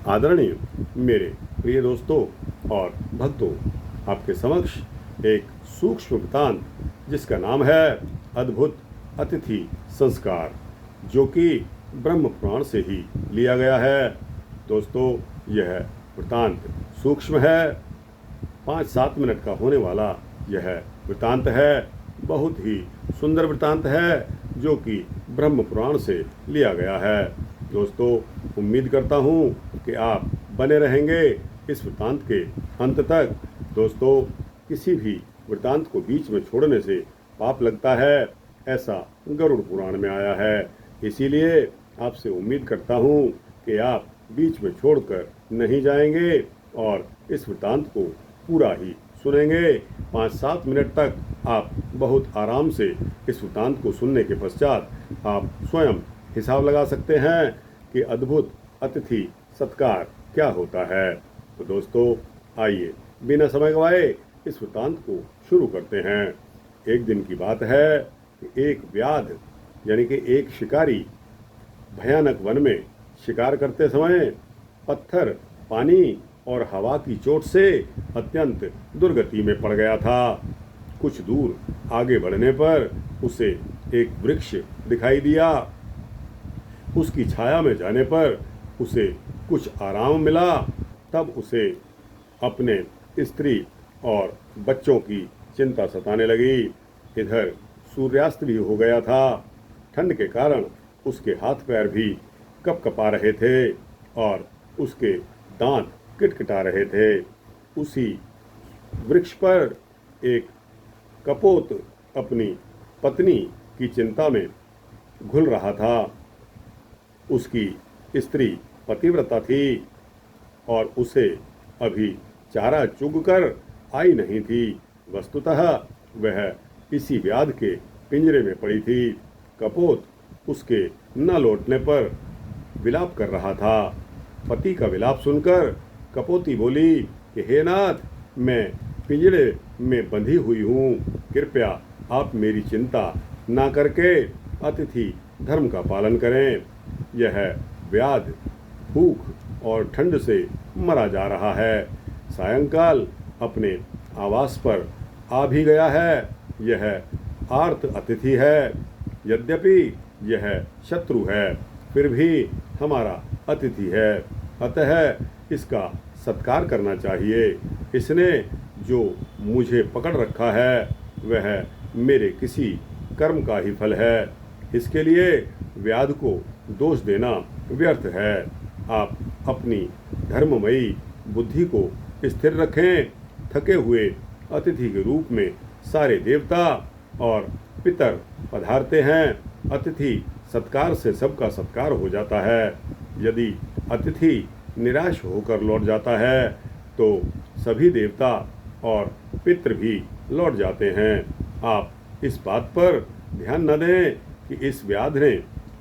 आदरणीय मेरे प्रिय दोस्तों और भक्तों, आपके समक्ष एक सूक्ष्म वृत्तांत जिसका नाम है अद्भुत अतिथि संस्कार, जो कि ब्रह्म पुराण से ही लिया गया है। दोस्तों, यह वृत्तांत सूक्ष्म है, 5-7 मिनट का होने वाला यह वृत्तांत है। बहुत ही सुंदर वृत्तांत है जो कि ब्रह्म पुराण से लिया गया है। दोस्तों, उम्मीद करता हूँ कि आप बने रहेंगे इस वृत्तांत के अंत तक। दोस्तों, किसी भी वृत्तांत को बीच में छोड़ने से पाप लगता है, ऐसा गरुड़ पुराण में आया है। इसीलिए आपसे उम्मीद करता हूँ कि आप बीच में छोड़कर नहीं जाएंगे और इस वृत्तांत को पूरा ही सुनेंगे। 5-7 मिनट तक आप बहुत आराम से इस वृत्तांत को सुनने के पश्चात आप स्वयं हिसाब लगा सकते हैं कि अद्भुत अतिथि सत्कार क्या होता है। तो दोस्तों, आइए बिना समय गवाए इस वृत्तांत को शुरू करते हैं। एक दिन की बात है कि एक व्याध यानी कि एक शिकारी भयानक वन में शिकार करते समय पत्थर, पानी और हवा की चोट से अत्यंत दुर्गति में पड़ गया था। कुछ दूर आगे बढ़ने पर उसे एक वृक्ष दिखाई दिया। उसकी छाया में जाने पर उसे कुछ आराम मिला। तब उसे अपने स्त्री और बच्चों की चिंता सताने लगी। इधर सूर्यास्त भी हो गया था। ठंड के कारण उसके हाथ पैर भी कपकपा रहे थे और उसके दांत किटकिटा रहे थे। उसी वृक्ष पर एक कपोत अपनी पत्नी की चिंता में घुल रहा था। उसकी स्त्री पतिव्रता थी और उसे अभी चारा चुगकर आई नहीं थी। वस्तुतः वह इसी व्याध के पिंजरे में पड़ी थी। कपोत उसके न लौटने पर विलाप कर रहा था। पति का विलाप सुनकर कपोती बोली कि हे नाथ, मैं पिंजरे में बंधी हुई हूँ, कृपया आप मेरी चिंता ना करके अतिथि धर्म का पालन करें। यह व्याध भूख और ठंड से मरा जा रहा है। सायंकाल अपने आवास पर आ भी गया है। यह आर्त अतिथि है। यद्यपि यह शत्रु है, फिर भी हमारा अतिथि है, अतः इसका सत्कार करना चाहिए। इसने जो मुझे पकड़ रखा है वह मेरे किसी कर्म का ही फल है। इसके लिए व्याध को दोष देना व्यर्थ है। आप अपनी धर्ममयी बुद्धि को स्थिर रखें। थके हुए अतिथि के रूप में सारे देवता और पितर पधारते हैं। अतिथि सत्कार से सबका सत्कार हो जाता है। यदि अतिथि निराश होकर लौट जाता है तो सभी देवता और पितृ भी लौट जाते हैं। आप इस बात पर ध्यान न दें कि इस व्याध ने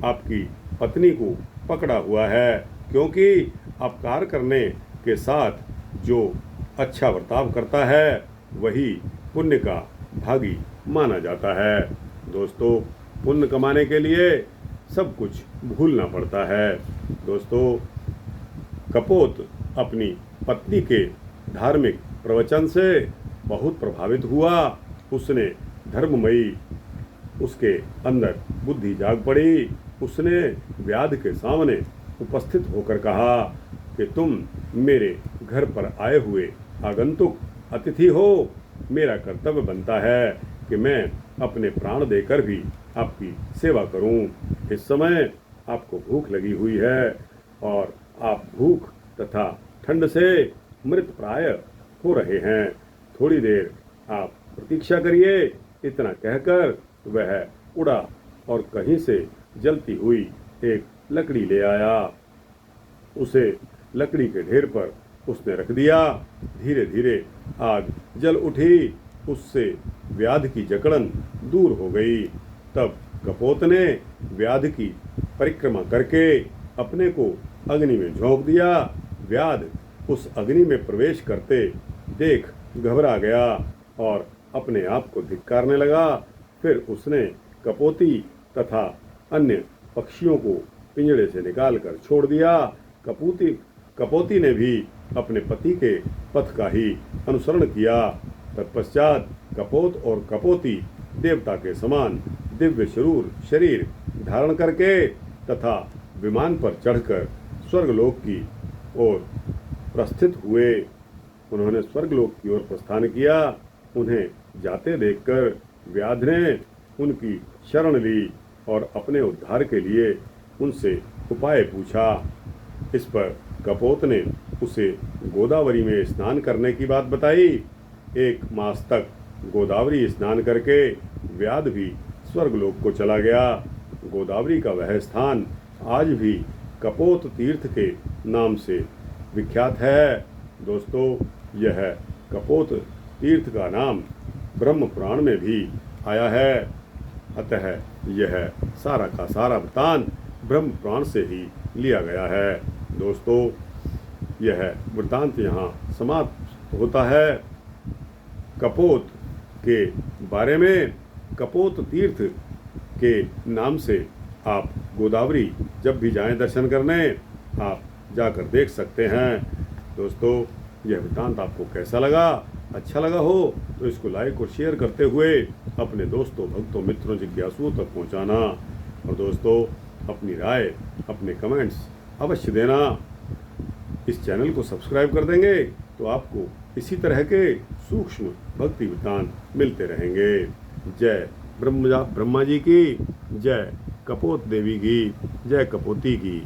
आपकी पत्नी को पकड़ा हुआ है, क्योंकि अपकार करने के साथ जो अच्छा बर्ताव करता है वही पुण्य का भागी माना जाता है। दोस्तों, पुण्य कमाने के लिए सब कुछ भूलना पड़ता है। दोस्तों, कपोत अपनी पत्नी के धार्मिक प्रवचन से बहुत प्रभावित हुआ। उसने धर्ममयी उसके अंदर बुद्धि जाग पड़ी। उसने व्याध के सामने उपस्थित होकर कहा कि तुम मेरे घर पर आए हुए आगंतुक अतिथि हो। मेरा कर्तव्य बनता है कि मैं अपने प्राण देकर भी आपकी सेवा करूं। इस समय आपको भूख लगी हुई है और आप भूख तथा ठंड से मृतप्राय हो रहे हैं। थोड़ी देर आप प्रतीक्षा करिए। इतना कहकर वह उड़ा और कहीं से जलती हुई एक लकड़ी ले आया। उसे लकड़ी के ढेर पर उसने रख दिया। धीरे धीरे आग जल उठी। उससे व्याध की जकड़न दूर हो गई। तब कपोत ने व्याध की परिक्रमा करके अपने को अग्नि में झोंक दिया। व्याध उस अग्नि में प्रवेश करते देख घबरा गया और अपने आप को धिक्कारने लगा। फिर उसने कपोती तथा अन्य पक्षियों को पिंजड़े से निकालकर छोड़ दिया। कपोती ने भी अपने पति के पथ का ही अनुसरण किया। तत्पश्चात कपोत और कपोती देवता के समान दिव्य शरीर धारण करके तथा विमान पर चढ़कर स्वर्गलोक की ओर प्रस्थित हुए। उन्होंने स्वर्गलोक की ओर प्रस्थान किया। उन्हें जाते देखकर व्याध ने उनकी शरण ली और अपने उद्धार के लिए उनसे उपाय पूछा। इस पर कपोत ने उसे गोदावरी में स्नान करने की बात बताई। 1 मास तक गोदावरी स्नान करके व्याध भी स्वर्गलोक को चला गया। गोदावरी का वह स्थान आज भी कपोत तीर्थ के नाम से विख्यात है। दोस्तों, यह कपोत तीर्थ का नाम ब्रह्म पुराण में भी आया है। अतः यह सारा का सारा वृत्तांत ब्रह्म पुराण से ही लिया गया है। दोस्तों, यह वृत्तांत यहाँ समाप्त होता है। कपोत के बारे में कपोत तीर्थ के नाम से आप गोदावरी जब भी जाएं दर्शन करने, आप जाकर देख सकते हैं। दोस्तों, यह वृत्तांत आपको कैसा लगा? अच्छा लगा हो तो इसको लाइक और शेयर करते हुए अपने दोस्तों, भक्तों, मित्रों, जिज्ञासुओं तक पहुंचाना। और दोस्तों, अपनी राय, अपने कमेंट्स अवश्य देना। इस चैनल को सब्सक्राइब कर देंगे तो आपको इसी तरह के सूक्ष्म भक्ति वृत्तांत मिलते रहेंगे। जय ब्रह्मा जी की, जय कपोत देवी की, जय कपोती की।